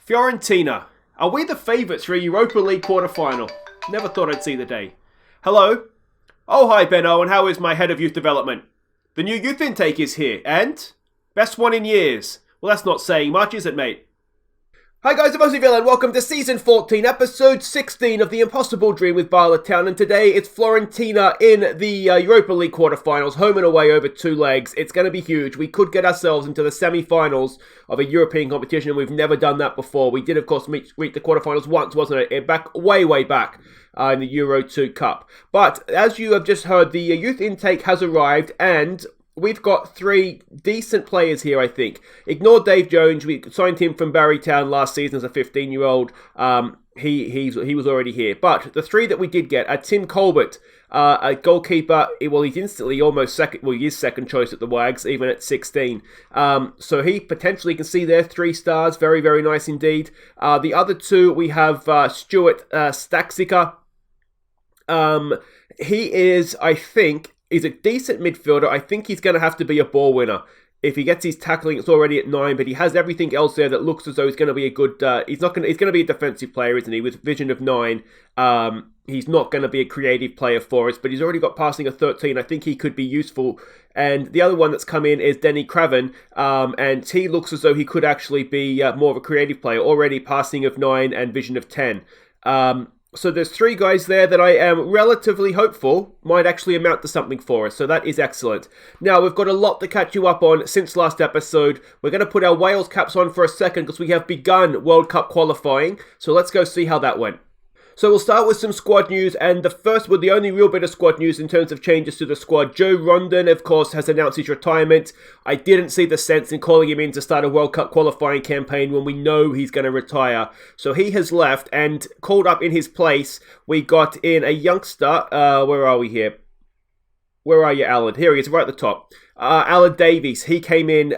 Fiorentina. Are we the favourites for a Europa League Quarter-Final? Never thought I'd see the day. Hello? Oh, hi Benno, and how is my head of youth development? The new youth intake is here, and? Best one in years. Well, that's not saying much, is it, mate? Hi guys, I'm Aussie and welcome to Season 14, Episode 16 of The Impossible Dream with Bala Town, and today it's Fiorentina in the Europa League Quarter-Finals, home and away over 2 legs. It's going to be huge. We could get ourselves into the semi-finals of a European competition, and we've never done that before. We did, of course, reach the quarter-finals once, wasn't it? Way back in the Euro 2 Cup. But as you have just heard, the youth intake has arrived, and we've got 3 decent players here, I think. Ignore Dave Jones. We signed him from Barrytown last season as a 15-year-old. He was already here. But the 3 that we did get are Tim Colbert, a goalkeeper. Well, he's instantly almost second. Well, he is second choice at the Wags, even at 16. So he potentially can see there 3 stars. Very, very nice indeed. The other 2, we have Stuart Staxica. He is, I think, he's a decent midfielder. I think he's going to have to be a ball winner. If he gets his tackling, it's already at 9, but he has everything else there that looks as though he's going to be a good. He's going to be a defensive player, isn't he? With vision of 9, he's not going to be a creative player for us, but he's already got passing of 13. I think he could be useful. And the other one that's come in is Denny Craven, and he looks as though he could actually be more of a creative player. Already passing of 9 and vision of 10. So there's 3 guys there that I am relatively hopeful might actually amount to something for us. So that is excellent. Now, we've got a lot to catch you up on since last episode. We're going to put our Wales caps on for a second because we have begun World Cup qualifying. So let's go see how that went. So we'll start with some squad news, and the only real bit of squad news in terms of changes to the squad. Joe Rondon, of course, has announced his retirement. I didn't see the sense in calling him in to start a World Cup qualifying campaign when we know he's going to retire. So he has left, and called up in his place, we got in a youngster. Where are we here? Where are you, Alan? Here he is, right at the top. Alan Davies, he came in,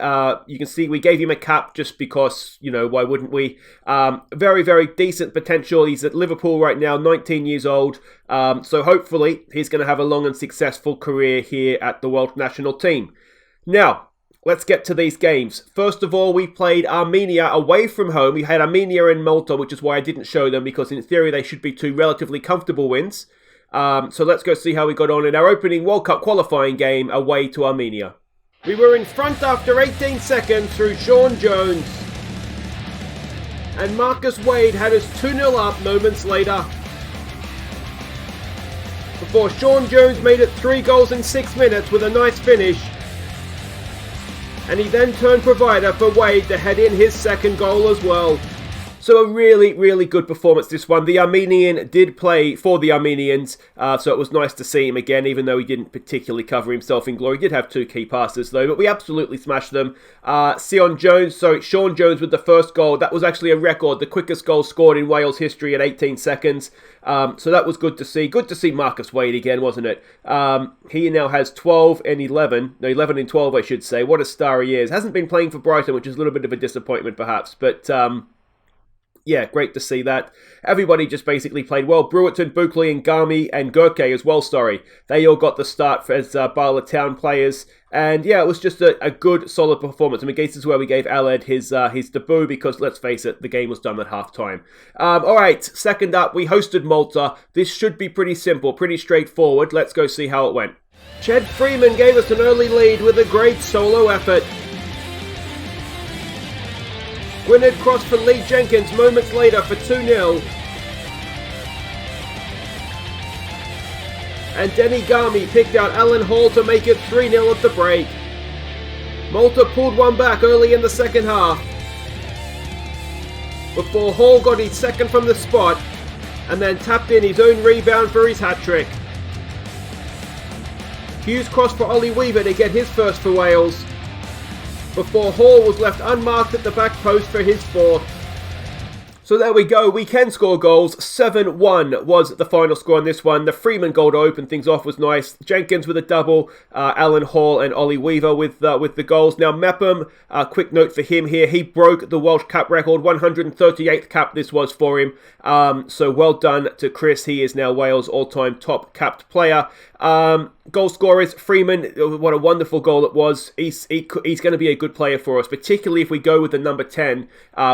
you can see we gave him a cap just because, why wouldn't we? Very, very decent potential. He's at Liverpool right now, 19 years old. So hopefully he's going to have a long and successful career here at the World National Team. Now, let's get to these games. First of all, we played Armenia away from home. We had Armenia and Malta, which is why I didn't show them, because in theory they should be 2 relatively comfortable wins. So let's go see how we got on in our opening World Cup qualifying game away to Armenia. We were in front after 18 seconds through Sean Jones. And Marcus Wade had us 2-0 up moments later. Before Sean Jones made it 3 goals in 6 minutes with a nice finish. And he then turned provider for Wade to head in his second goal as well. So a really, really good performance, this one. The Armenian did play for the Armenians, so it was nice to see him again, even though he didn't particularly cover himself in glory. He did have 2 key passes, though, but we absolutely smashed them. Sean Jones with the first goal. That was actually a record, the quickest goal scored in Wales history at 18 seconds. So that was good to see. Good to see Marcus Wade again, wasn't it? He now has 12 and 11. No, 11 and 12, I should say. What a star he is. Hasn't been playing for Brighton, which is a little bit of a disappointment, perhaps, but yeah, great to see that. Everybody just basically played well. Brewerton, Bukley, and Gami, and Gurke as well, They all got the start as Bala Town players. And yeah, it was just a good, solid performance. I mean, this is where we gave Aled his debut because, let's face it, the game was done at half-time. Alright, second up, we hosted Malta. This should be pretty simple, pretty straightforward. Let's go see how it went. Ched Freeman gave us an early lead with a great solo effort. Gwynedd crossed for Lee Jenkins moments later for 2-0. And Denny Gami picked out Alan Hall to make it 3-0 at the break. Malta pulled one back early in the second half, before Hall got his second from the spot and then tapped in his own rebound for his hat-trick. Hughes crossed for Ollie Weaver to get his first for Wales, before Hall was left unmarked at the back post for his 4th. So there we go, we can score goals. 7-1 was the final score on this one. The Freeman goal to open things off was nice. Jenkins with a double, Alan Hall and Ollie Weaver with the goals. Now Mepham, quick note for him here, he broke the Welsh cap record, 138th cap this was for him. So well done to Chris, he is now Wales' all-time top capped player. Goal scorers, Freeman, what a wonderful goal it was. He's going to be a good player for us, particularly if we go with the number 10,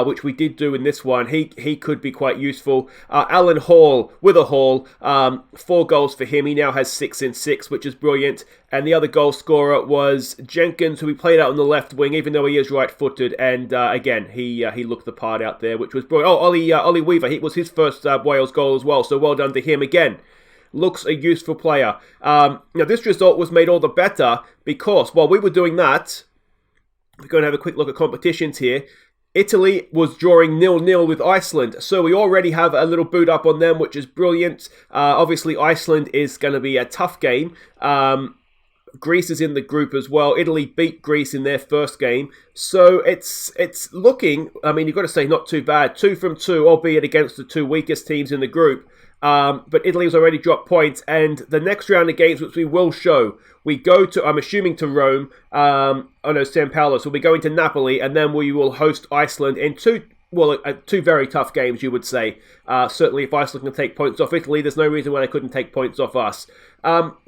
which we did do in this one. He could be quite useful. Alan Hall with a haul, 4 goals for him. He now has 6 in 6, which is brilliant. And the other goal scorer was Jenkins, who we played out on the left wing, even though he is right-footed. And again, he looked the part out there, which was brilliant. Oh, Ollie Weaver, it was his first Wales goal as well, so well done to him again. Looks a useful player. Now, this result was made all the better because while we were doing that, we're going to have a quick look at competitions here. Italy was drawing 0-0 with Iceland, so we already have a little boot up on them, which is brilliant. Obviously, Iceland is going to be a tough game. Greece is in the group as well. Italy beat Greece in their first game. So it's looking, I mean, you've got to say not too bad. 2 from 2, albeit against the 2 weakest teams in the group. But Italy has already dropped points, and the next round of games, which we will show, we go to, I'm assuming, to Rome, San Paolo, so we'll be going to Napoli, and then we will host Iceland in 2 very tough games, you would say. Certainly, if Iceland can take points off Italy, there's no reason why they couldn't take points off us.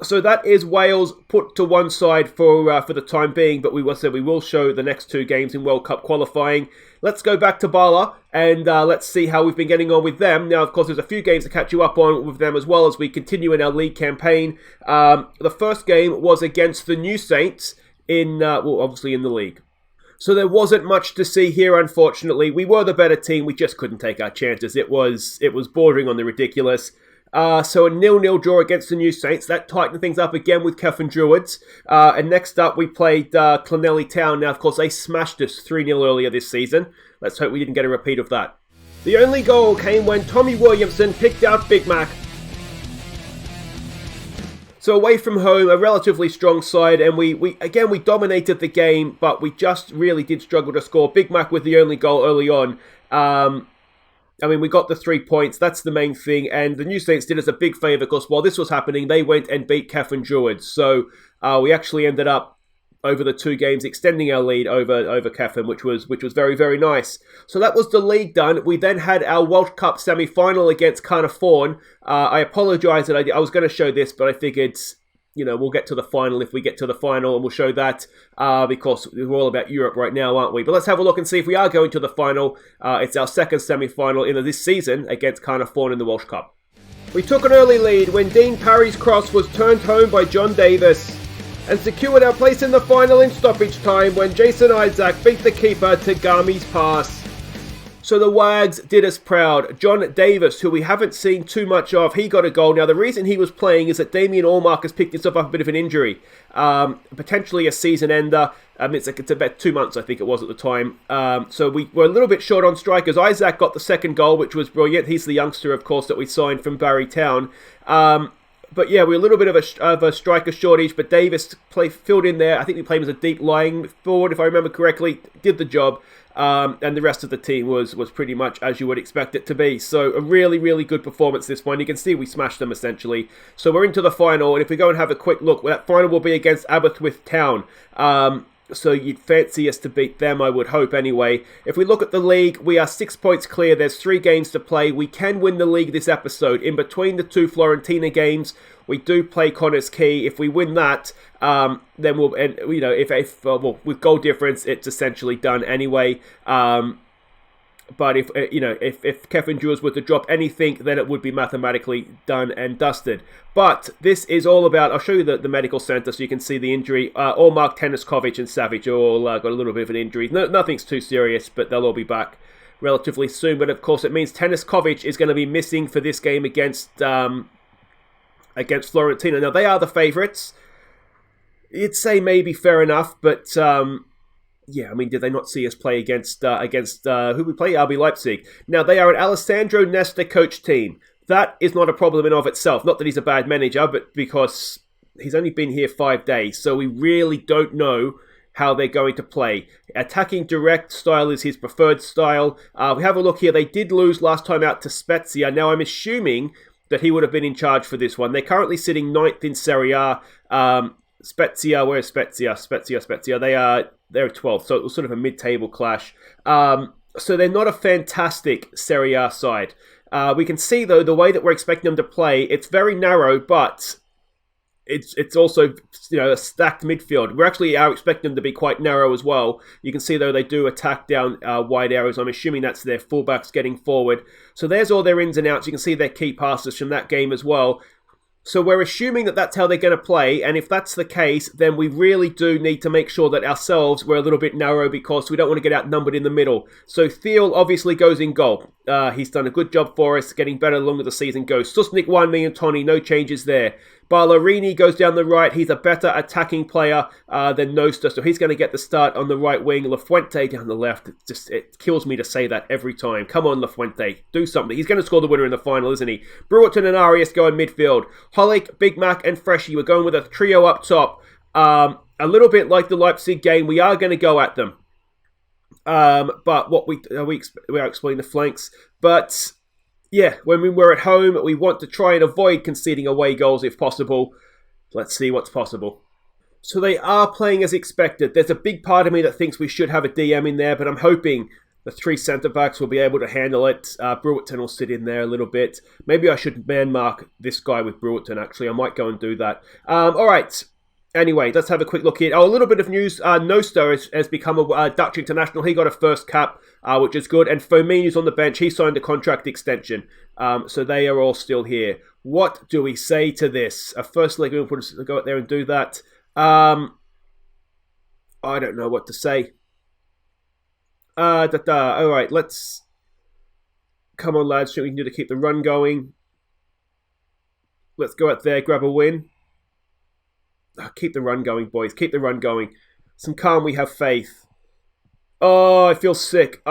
So that is Wales put to one side for the time being, but we will show the next 2 games in World Cup qualifying. Let's go back to Bala and let's see how we've been getting on with them. Now, of course, there's a few games to catch you up on with them as well as we continue in our league campaign. The first game was against the New Saints obviously in the league. So there wasn't much to see here, unfortunately. We were the better team, we just couldn't take our chances. It was bordering on the ridiculous. So a 0-0 draw against the New Saints. That tightened things up again with Kefin Druids. And next up, we played Clenelli Town. Now, of course, they smashed us 3-0 earlier this season. Let's hope we didn't get a repeat of that. The only goal came when Tommy Williamson picked out Big Mac. So away from home, a relatively strong side, and we dominated the game, but we just really did struggle to score. Big Mac with the only goal early on. We got the 3 points, that's the main thing, and the New Saints did us a big favour, because while this was happening, they went and beat Kefin Druids. So we actually ended up, over the 2 games, extending our lead over Kefin, which was very, very nice. So that was the league done. We then had our World Cup semi-final against Carnarvon. I apologise that I was going to show this, but I figured, we'll get to the final if we get to the final, and we'll show that because we're all about Europe right now, aren't we? But let's have a look and see if we are going to the final. It's our second semi-final in this season against Carnarvon in the Welsh Cup. We took an early lead when Dean Parry's cross was turned home by John Davies, and secured our place in the final in stoppage time when Jason Isaac beat the keeper to Gami's pass. So the Wags did us proud. John Davies, who we haven't seen too much of, he got a goal. Now, the reason he was playing is that Damien Allmark has picked himself up a bit of an injury. Potentially a season ender. It's about 2 months, I think it was at the time. So we were a little bit short on strikers. Isaac got the second goal, which was brilliant. He's the youngster, of course, that we signed from Barry Town. But yeah, we're a little bit of a striker shortage, but Davis filled in there. I think we played him as a deep lying forward, if I remember correctly. Did the job. And the rest of the team was pretty much as you would expect it to be. So a really, really good performance this one. You can see we smashed them essentially. So we're into the final, and if we go and have a quick look, that final will be against Aberystwyth Town. So you'd fancy us to beat them, I would hope anyway. If we look at the league, we are 6 points clear. There's 3 games to play. We can win the league this episode. In between the 2 Fiorentina games, we do play Connors Quay. If we win that, then we'll, and with goal difference, it's essentially done anyway. But if Kefin Druids were to drop anything, then it would be mathematically done and dusted. But this is all about, I'll show you the medical centre so you can see the injury. Allmark, Teniskovic and Savage all got a little bit of an injury. Nothing's too serious, but they'll all be back relatively soon. But of course it means Teniskovic is going to be missing for this game against Fiorentina. Now they are the favourites. You'd say maybe fair enough, but yeah, I mean, did they not see us play against who we play? RB Leipzig. Now, they are an Alessandro Nesta coach team. That is not a problem in of itself. Not that he's a bad manager, but because he's only been here 5 days. So we really don't know how they're going to play. Attacking direct style is his preferred style. We have a look here. They did lose last time out to Spezia. Now, I'm assuming that he would have been in charge for this one. They're currently sitting 9th in Serie A. Spezia, where's Spezia? Spezia. They're 12th, so it was sort of a mid-table clash. So they're not a fantastic Serie A side. We can see, though, the way that we're expecting them to play, it's very narrow, but it's also, a stacked midfield. We actually are expecting them to be quite narrow as well. You can see, though, they do attack down wide areas. I'm assuming that's their fullbacks getting forward. So there's all their ins and outs. You can see their key passes from that game as well. So we're assuming that that's how they're going to play, and if that's the case, then we really do need to make sure that ourselves we're a little bit narrow because we don't want to get outnumbered in the middle. So Thiel obviously goes in goal. He's done a good job for us, getting better the longer the season goes. Susnik, 1 million, Tony, no changes there. Ballerini goes down the right. He's a better attacking player than Nosta, so he's going to get the start on the right wing. Lafuente down the left. It kills me to say that every time. Come on, Lafuente. Do something. He's going to score the winner in the final, isn't he? Brewerton and Arias go in midfield. Holick, Big Mac, and Freshie. We're going with a trio up top. A little bit like the Leipzig game. We are going to go at them. But what we are exploring the flanks. But yeah, when we're at home, we want to try and avoid conceding away goals if possible. Let's see what's possible. So they are playing as expected. There's a big part of me that thinks we should have a DM in there, but I'm hoping the 3 centre-backs will be able to handle it. Brewerton will sit in there a little bit. Maybe I should man-mark this guy with Brewerton, actually. I might go and do that. All right. Anyway, let's have a quick look here. A little bit of news. Nosta has become a Dutch international. He got a first cap, which is good. And Firmino's on the bench. He signed a contract extension. So they are all still here. What do we say to this? First leg, we'll go out there and do that. I don't know what to say. All right, let's... Come on, lads. What we can do to keep the run going. Let's go out there, grab a win. Keep the run going, boys. Keep the run going. Some calm, we have faith. Oh, I feel sick.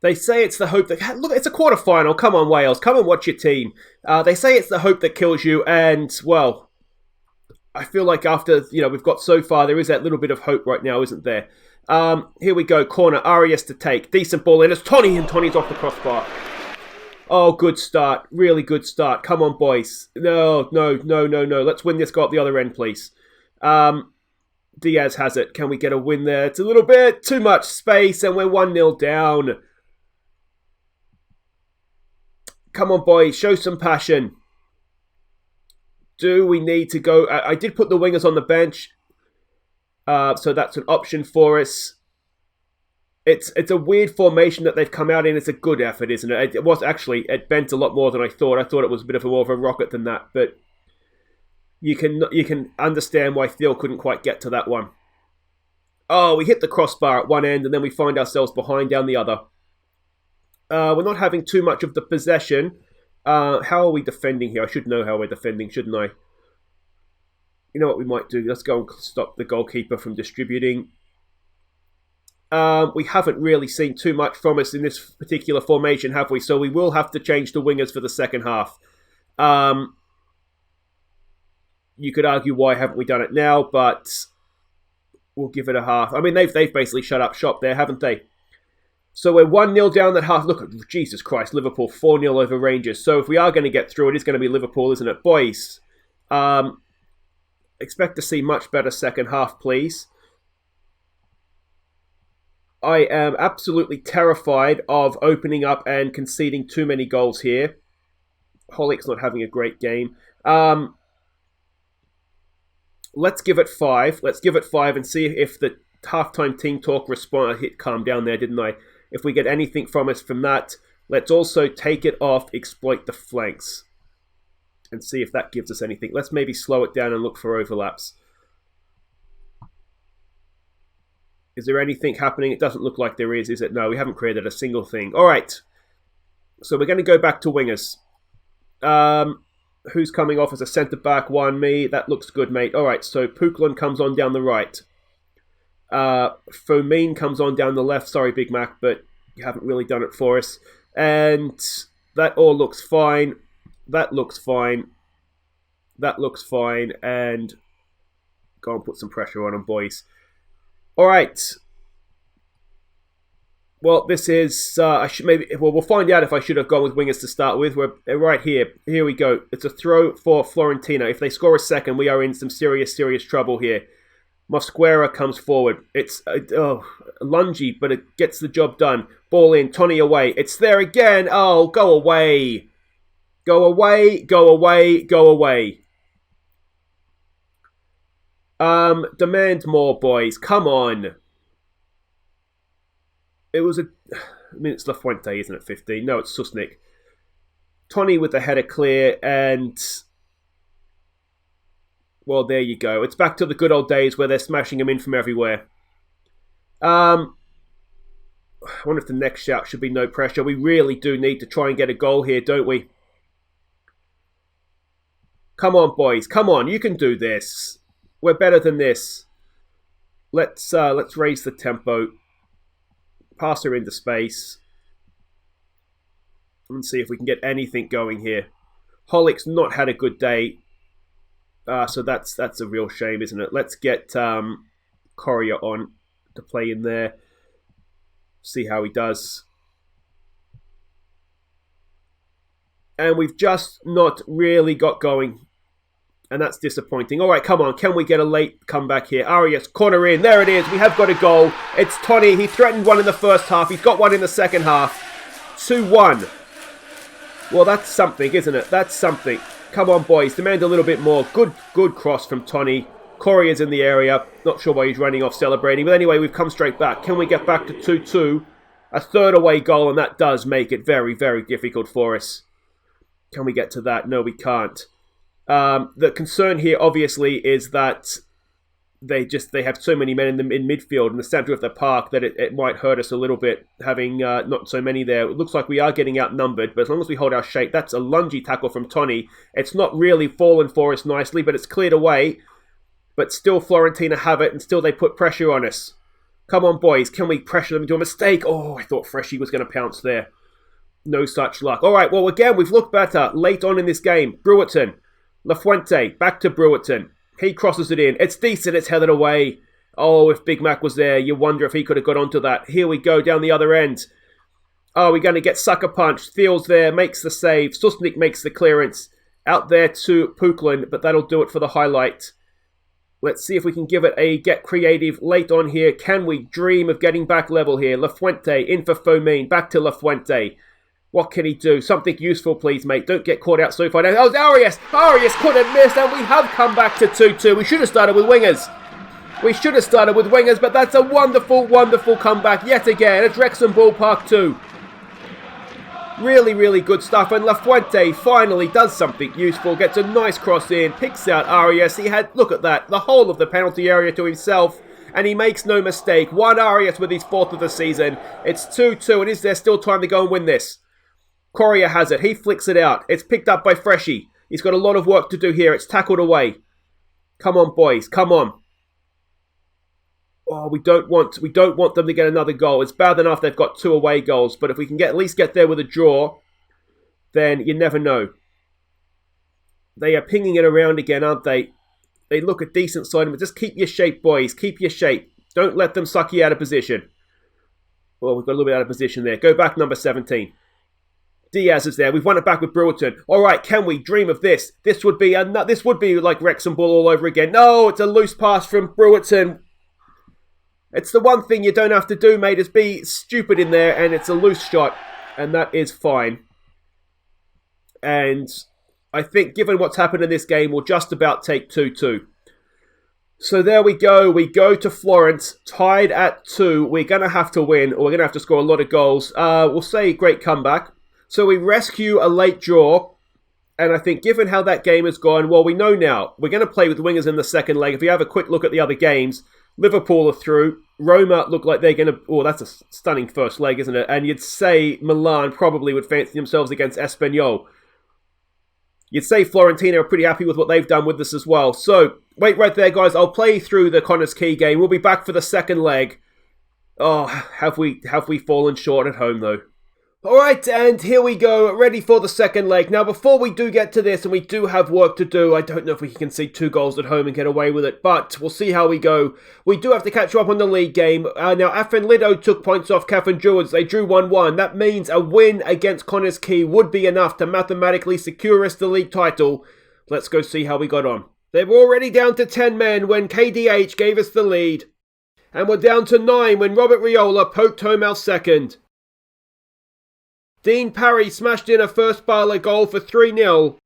They say it's the hope that... Look, it's a quarter-final. Come on, Wales. Come and watch your team. They say it's the hope that kills you. And, well, I feel like after, we've got so far, there is that little bit of hope right now, isn't there? Here we go. Corner. Arias to take. Decent ball in. It's Tony, and Tony's off the crossbar. Oh, good start. Really good start. Come on, boys. No. Let's win this. Go up the other end, please. Diaz has it. Can we get a win there? It's a little bit too much space, and we're 1-0 down. Come on, boys. Show some passion. Do we need to go... I did put the wingers on the bench, so that's an option for us. It's a weird formation that they've come out in. It's a good effort, isn't it? It was actually, it bent a lot more than I thought. I thought it was a bit of more of a rocket than that, but you can understand why Thiel couldn't quite get to that one. Oh, we hit the crossbar at one end, and then we find ourselves behind down the other. We're not having too much of the possession. How are we defending here? I should know how we're defending, shouldn't I? You know what we might do? Let's go and stop the goalkeeper from distributing. We haven't really seen too much from us in this particular formation, have we? So we will have to change the wingers for the second half. You could argue why haven't we done it now, but we'll give it a half. I mean, they've basically shut up shop there, haven't they? So we're 1-0 down that half. Look, Jesus Christ, Liverpool 4-0 over Rangers. So if we are going to get through, it is going to be Liverpool, isn't it? Boys, expect to see much better second half, please. I am absolutely terrified of opening up and conceding too many goals here. Holick's not having a great game. Let's give it 5. Let's give it 5 and see if the halftime team talk response... I hit calm down there, didn't I? If we get anything from us from that, let's also take it off, exploit the flanks, and see if that gives us anything. Let's maybe slow it down and look for overlaps. Is there anything happening? It doesn't look like there is it? No, we haven't created a single thing. All right. So we're going to go back to wingers. Who's coming off as a centre-back? Me. That looks good, mate. All right, so Puklan comes on down the right. Fomin comes on down the left. Sorry, Big Mac, but you haven't really done it for us. And that all looks fine. That looks fine. That looks fine. And Go and put some pressure on them, boys. All right. Well, this is... we'll find out if I should have gone with wingers to start with. We're right here. Here we go. It's a throw for Fiorentina. If they score a second, we are in some serious trouble here. Mosquera comes forward. It's lungy, but it gets the job done. Ball in. Tony away. It's there again. Oh, go away. Go away. Go away. Go away. Demand more, boys. Come on. It was it's La Fuente, isn't it? 15. No, it's Susnik. Tony with the header clear, and well, there you go. It's back to the good old days where they're smashing them in from everywhere. I wonder if the next shout should be no pressure. We really do need to try and get a goal here, don't we? Come on, boys. Come on. You can do this. We're better than this. Let's raise the tempo. Pass her into space. And see if we can get anything going here. Holick's not had a good day. So that's a real shame, isn't it? Let's get Correa on to play in there. See how he does. And we've just not really got going. And that's disappointing. All right, come on. Can we get a late comeback here? Arias, corner in. There it is. We have got a goal. It's Tony. He threatened one in the first half. He's got one in the second half. 2-1. Well, that's something, isn't it? That's something. Come on, boys. Demand a little bit more. Good cross from Tony. Corey's in the area. Not sure why he's running off celebrating. But anyway, we've come straight back. Can we get back to 2-2? A third away goal, and that does make it very, very difficult for us. Can we get to that? No, we can't. The concern here, obviously, is that they have so many men in midfield in the centre of the park that it might hurt us a little bit having not so many there. It looks like we are getting outnumbered, but as long as we hold our shape, that's a lungy tackle from Tony. It's not really fallen for us nicely, but it's cleared away. But still, Fiorentina have it, and still they put pressure on us. Come on, boys. Can we pressure them into a mistake? Oh, I thought Freshy was going to pounce there. No such luck. All right, well, again, we've looked better late on in this game. Brewerton. La Fuente, back to Brewerton. He crosses it in. It's decent. It's headed away. Oh, if Big Mac was there, you wonder if he could have got onto that. Here we go, down the other end. Oh, we're going to get sucker punched. Thiel's there, makes the save. Susnik makes the clearance. Out there to Puklin, but that'll do it for the highlight. Let's see if we can give it a get creative late on here. Can we dream of getting back level here? La Fuente, in for Fomin. Back to La Fuente. What can he do? Something useful, please, mate. Don't get caught out so far. Oh, Arias! Arias could have missed, and we have come back to 2-2. We should have started with wingers. But that's a wonderful, wonderful comeback yet again. It's Wrexham Ballpark 2. Really, really good stuff. And La Fuente finally does something useful. Gets a nice cross in. Picks out Arias. He had, look at that, the whole of the penalty area to himself. And he makes no mistake. One Arias with his fourth of the season. It's 2-2. And is there still time to go and win this? Correa has it. He flicks it out. It's picked up by Freshy. He's got a lot of work to do here. It's tackled away. Come on, boys. Come on. Oh, we don't want them to get another goal. It's bad enough they've got 2 away goals, but if we can at least get there with a draw, then you never know. They are pinging it around again, aren't they? They look a decent side, but just keep your shape, boys. Keep your shape. Don't let them suck you out of position. Well, we've got a little bit out of position there. Go back, number 17. Diaz is there. We've won it back with Brewerton. All right, can we dream of this? This would be like Wrexham Ball all over again. No, it's a loose pass from Brewerton. It's the one thing you don't have to do, mate, is be stupid in there, and it's a loose shot, and that is fine. And I think, given what's happened in this game, we'll just about take 2-2. So there we go. We go to Florence, tied at 2. We're going to have to win, or we're going to have to score a lot of goals. We'll say great comeback. So we rescue a late draw, and I think given how that game has gone, well, we know now. We're going to play with wingers in the second leg. If you have a quick look at the other games, Liverpool are through. Roma look like they're going to... Oh, that's a stunning first leg, isn't it? And you'd say Milan probably would fancy themselves against Espanyol. You'd say Fiorentina are pretty happy with what they've done with this as well. So, wait right there, guys. I'll play through the Connors Key game. We'll be back for the second leg. Oh, have we fallen short at home, though? Alright, and here we go, ready for the second leg. Now, before we do get to this, and we do have work to do, I don't know if we can concede 2 goals at home and get away with it, but we'll see how we go. We do have to catch up on the league game. Now, FM20 took points off Cavan Druids. They drew 1-1. That means a win against Connors Quay would be enough to mathematically secure us the league title. Let's go see how we got on. They were already down to 10 men when KDH gave us the lead. And we're down to 9 when Robert Riola poked home our second. Dean Parry smashed in a first Bala goal for 3-0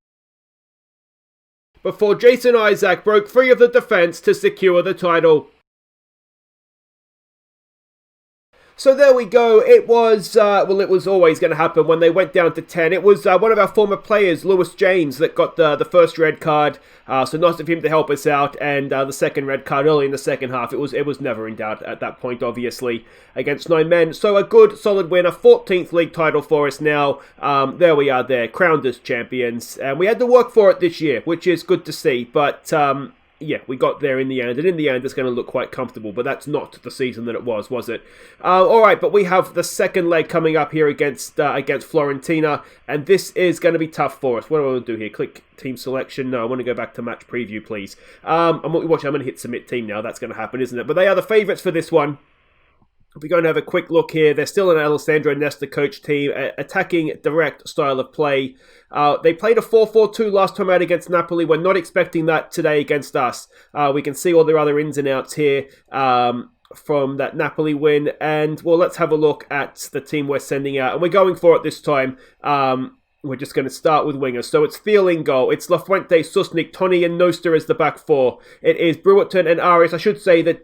before Jason Isaac broke free of the defence to secure the title. So there we go. It was, it was always going to happen when they went down to 10. It was one of our former players, Lewis James, that got the first red card. So nice of him to help us out. And the second red card early in the second half. It was never in doubt at that point, obviously, against 9 men. So a good, solid win. A 14th league title for us now. There we are there, crowned as champions. And we had to work for it this year, which is good to see. But yeah, we got there in the end, and in the end it's going to look quite comfortable, but that's not the season that it was it? Alright, but we have the second leg coming up here against Fiorentina, and this is going to be tough for us. What do I want to do here? Click team selection? No, I want to go back to match preview, please. I'm going to hit submit team now. That's going to happen, isn't it? But they are the favourites for this one. We're going to have a quick look here. They're still an Alessandro Nesta coach team, attacking direct style of play. They played a 4-4-2 last time out against Napoli. We're not expecting that today against us. We can see all their other ins and outs here from that Napoli win. And, well, let's have a look at the team we're sending out. And we're going for it this time. We're just going to start with wingers. So it's Thiel in goal. It's Lafuente, Susnik, Tony and Noster as the back four. It is Brewerton and Arias. I should say that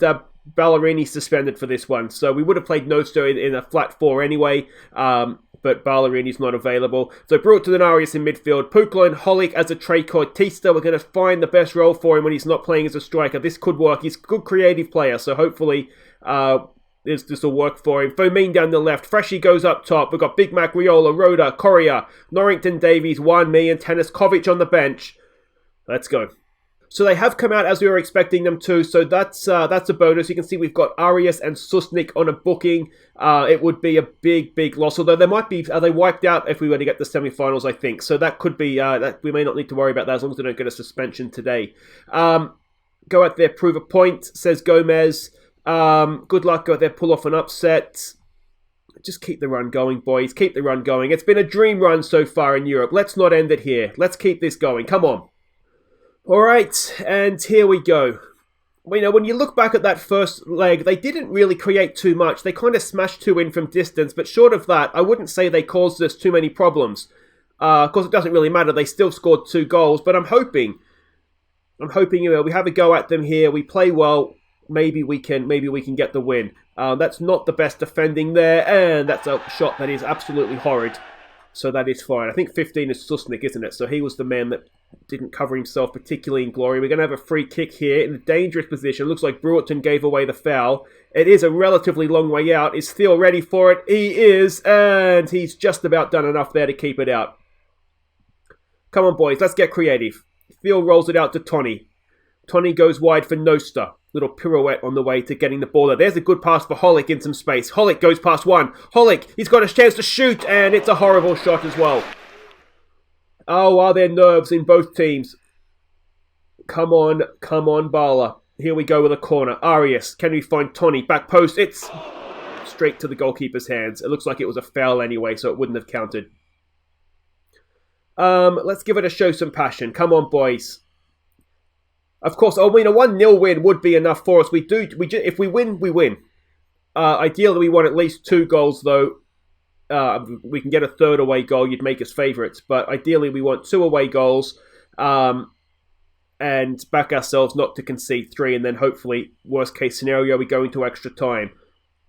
Ballerini suspended for this one. So we would have played Noster in a flat 4 anyway. But Ballerini's not available. So Brewerton and Arias in midfield. Pukla and Holic as a trequartista. We're going to find the best role for him when he's not playing as a striker. This could work. He's a good creative player. So hopefully this will work for him. Fomin down the left. Freshy goes up top. We've got Big Mac, Riola, Rhoda, Correa, Norrington, Davies, Juan, me, and Teniskovic on the bench. Let's go. So they have come out as we were expecting them to, so that's a bonus. You can see we've got Arias and Susnik on a booking. It would be a big loss, although they might be, are they wiped out if we were to get the semi-finals, I think. So that could be, that we may not need to worry about that as long as they don't get a suspension today. Go out there, prove a point, says Gomez. Good luck, go out there, pull off an upset. Just keep the run going, boys. Keep the run going. It's been a dream run so far in Europe. Let's not end it here. Let's keep this going. Come on. Alright, and here we go. You know, when you look back at that first leg, they didn't really create too much. They kind of smashed 2 in from distance, but short of that, I wouldn't say they caused us too many problems. Of course, it doesn't really matter. They still scored 2 goals, but I'm hoping, you know, we have a go at them here. We play well. Maybe we can get the win. That's not the best defending there, and that's a shot that is absolutely horrid. So that is fine. I think 15 is Susnik, isn't it? So he was the man that didn't cover himself particularly in glory. We're going to have a free kick here in a dangerous position. Looks like Brewerton gave away the foul. It is a relatively long way out. Is Thiel ready for it? He is, and he's just about done enough there to keep it out. Come on, boys. Let's get creative. Thiel rolls it out to Tony. Tony goes wide for Noster. Little pirouette on the way to getting the ball there. There's a good pass for Holic in some space. Holic goes past one. Holic, he's got a chance to shoot, and it's a horrible shot as well. Oh, are there nerves in both teams? Come on, Bala. Here we go with a corner. Arias, can we find Tony? Back post. It's straight to the goalkeeper's hands. It looks like it was a foul anyway, so it wouldn't have counted. Let's give it a show some passion. Come on, boys. Of course, I mean, a 1-0 win would be enough for us. If we win, we win. Ideally, we want at least 2 goals, though. We can get a 3rd away goal. You'd make us favourites. But ideally, we want 2 away goals and back ourselves not to concede 3. And then hopefully, worst case scenario, we go into extra time.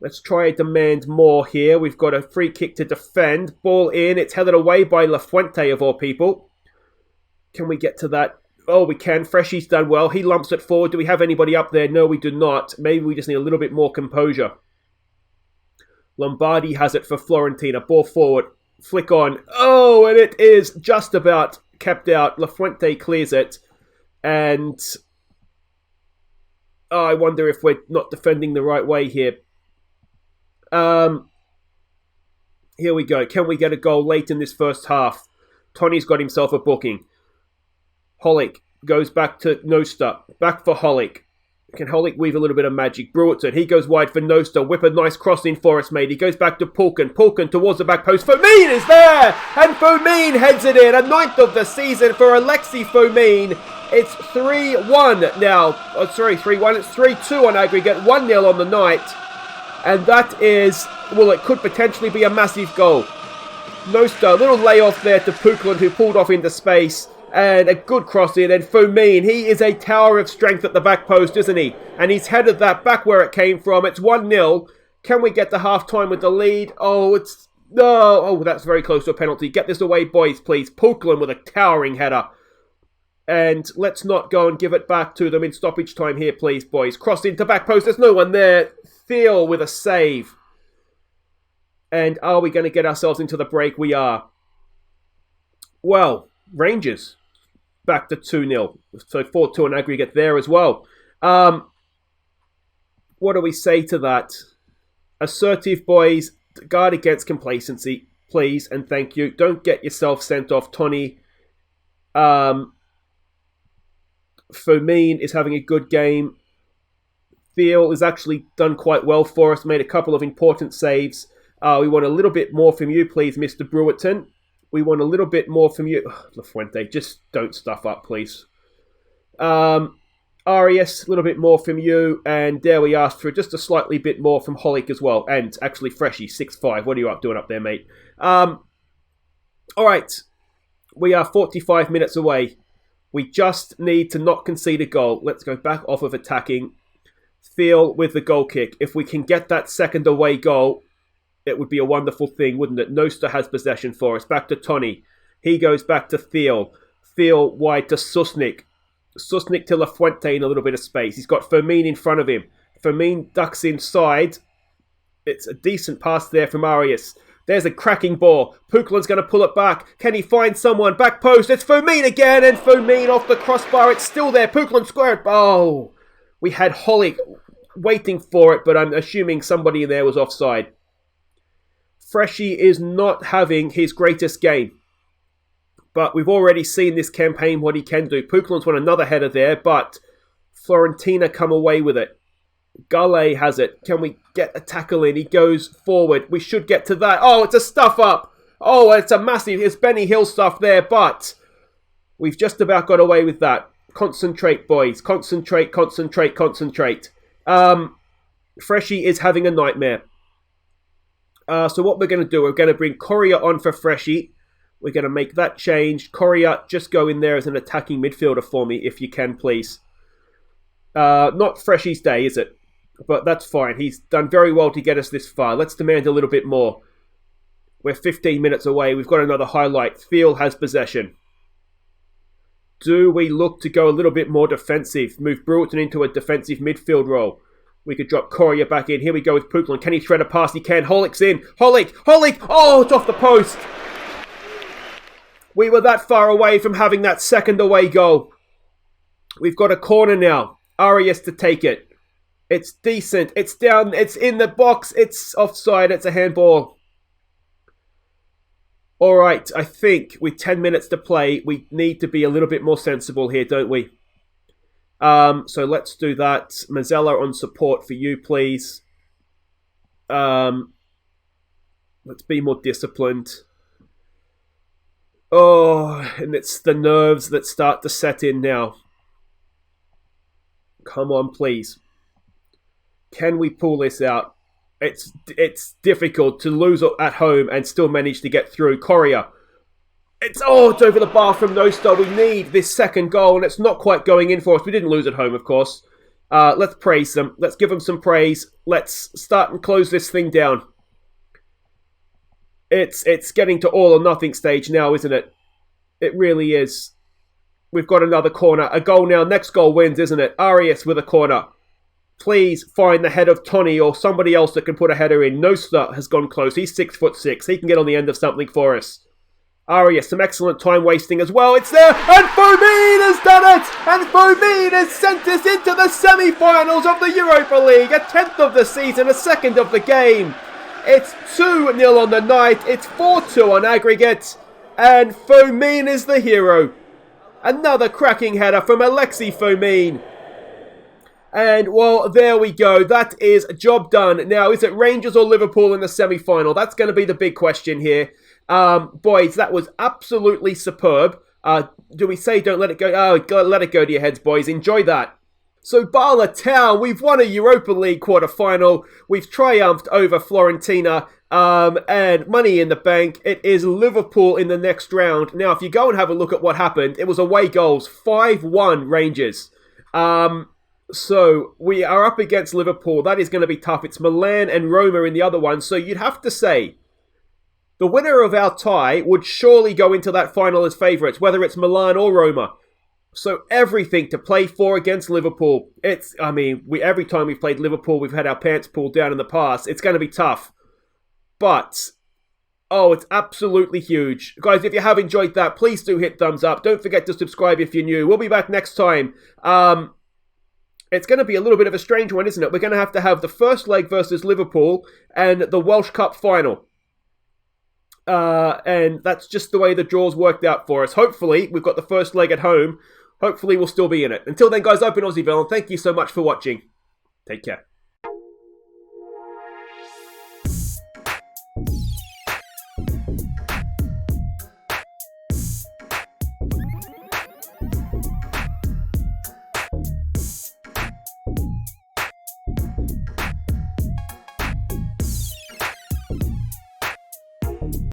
Let's try and demand more here. We've got a free kick to defend. Ball in. It's headed away by Lafuente, of all people. Can we get to that? Oh, we can. Freshy's done well. He lumps it forward. Do we have anybody up there? No, we do not. Maybe we just need a little bit more composure. Lombardi has it for Fiorentina. Ball forward. Flick on. Oh, and it is just about kept out. Lafuente clears it. And I wonder if we're not defending the right way here. Here we go. Can we get a goal late in this first half? Tony's got himself a booking. Holick goes back to Nosta. Back for Holick. Can Holick weave a little bit of magic? Brewerton, he goes wide for Nosta. Whip a nice cross in for us, mate. He goes back to Pulkin. Pulkin towards the back post. Fomin is there! And Fomin heads it in. A 9th of the season for Alexi Fomin. It's 3-1 now. Oh, sorry, 3-1. It's 3-2 on aggregate. 1-0 on the night. And that is, well, it could potentially be a massive goal. Nosta, a little layoff there to Pukland, who pulled off into space. And a good cross in, and Fomin, he is a tower of strength at the back post, isn't he? And he's headed that back where it came from. It's 1-0. Can we get to half-time with the lead? Oh, it's... No. Oh, that's very close to a penalty. Get this away, boys, please. Pukland with a towering header. And let's not go and give it back to them in stoppage time here, please, boys. Cross into back post. There's no one there. Theo with a save. And are we going to get ourselves into the break? We are. Well, Rangers back to 2-0. So 4-2 on aggregate there as well. What do we say to that? Assertive, boys. Guard against complacency, please, and thank you. Don't get yourself sent off, Tony. Fomin is having a good game. Theo has actually done quite well for us. Made a couple of important saves. We want a little bit more from you, please, Mr. Brewerton. We want a little bit more from you. LaFuente, just don't stuff up, please. Arias, a little bit more from you. And there we asked for just a slightly bit more from Holick as well. And actually, Freshy, 6'5". What are you doing up there, mate? All right. We are 45 minutes away. We just need to not concede a goal. Let's go back off of attacking. Theo with the goal kick. If we can get that second away goal, it would be a wonderful thing, wouldn't it? Nosta has possession for us. Back to Tony. He goes back to Theo. Theo wide to Susnik. Susnik to LaFuente in a little bit of space. He's got Fomin in front of him. Fomin ducks inside. It's a decent pass there from Arias. There's a cracking ball. Pukland's going to pull it back. Can he find someone? Back post. It's Fomin again. And Fomin off the crossbar. It's still there. Pukland squared. Oh, we had Holick waiting for it, but I'm assuming somebody in there was offside. Freshy is not having his greatest game. But we've already seen this campaign what he can do. Pukland's won another header there, but Fiorentina come away with it. Gale has it. Can we get a tackle in? He goes forward. We should get to that. Oh, it's a stuff up. Oh, it's a massive... It's Benny Hill stuff there, but we've just about got away with that. Concentrate, boys. Concentrate, concentrate, concentrate. Freshy is having a nightmare. So what we're going to do, we're going to bring Correa on for Freshy. We're going to make that change. Correa, just go in there as an attacking midfielder for me, if you can, please. Not Freshy's day, is it? But that's fine. He's done very well to get us this far. Let's demand a little bit more. We're 15 minutes away. We've got another highlight. Field has possession. Do we look to go a little bit more defensive? Move Brewerton into a defensive midfield role. We could drop Correa back in. Here we go with Pukland. Can he thread a pass? He can. Holick's in. Holick! Holick! Oh, it's off the post. We were that far away from having that second away goal. We've got a corner now. Arias to take it. It's decent. It's down. It's in the box. It's offside. It's a handball. All right. I think with 10 minutes to play, we need to be a little bit more sensible here, don't we? So let's do that. Mazzella on support for you, please. Let's be more disciplined. Oh, and it's the nerves that start to set in now. Come on, please. Can we pull this out? It's difficult to lose at home and still manage to get through. Correa. It's over the bar from Nosta. We need this second goal, and it's not quite going in for us. We didn't lose at home, of course. Let's praise them. Let's give them some praise. Let's start and close this thing down. It's getting to all or nothing stage now, isn't it? It really is. We've got another corner. A goal now. Next goal wins, isn't it? Arias with a corner. Please find the head of Tony or somebody else that can put a header in. Nosta has gone close. He's 6'6". He can get on the end of something for us. Arias, some excellent time wasting as well. It's there, and Fomin has done it! And Fomin has sent us into the semi-finals of the Europa League. A 10th of the season, a second of the game. It's 2-0 on the night. It's 4-2 on aggregate. And Fomin is the hero. Another cracking header from Alexi Fomin. And, well, there we go. That is job done. Now, is it Rangers or Liverpool in the semi-final? That's going to be the big question here. Boys, that was absolutely superb. Do we say don't let it go? Oh, let it go to your heads, boys. Enjoy that. So, Bala Town, we've won a Europa League quarter-final. We've triumphed over Fiorentina. And money in the bank. It is Liverpool in the next round. Now, if you go and have a look at what happened, it was away goals. 5-1 Rangers. So, we are up against Liverpool. That is going to be tough. It's Milan and Roma in the other one. So, you'd have to say the winner of our tie would surely go into that final as favourites, whether it's Milan or Roma. So, everything to play for against Liverpool. Every time we've played Liverpool, we've had our pants pulled down in the past. It's going to be tough. But, it's absolutely huge. Guys, if you have enjoyed that, please do hit thumbs up. Don't forget to subscribe if you're new. We'll be back next time. It's going to be a little bit of a strange one, isn't it? We're going to have the first leg versus Liverpool and the Welsh Cup final. And that's just the way the draws worked out for us. Hopefully, we've got the first leg at home. Hopefully, we'll still be in it. Until then, guys, I've been Aussie and thank you so much for watching. Take care.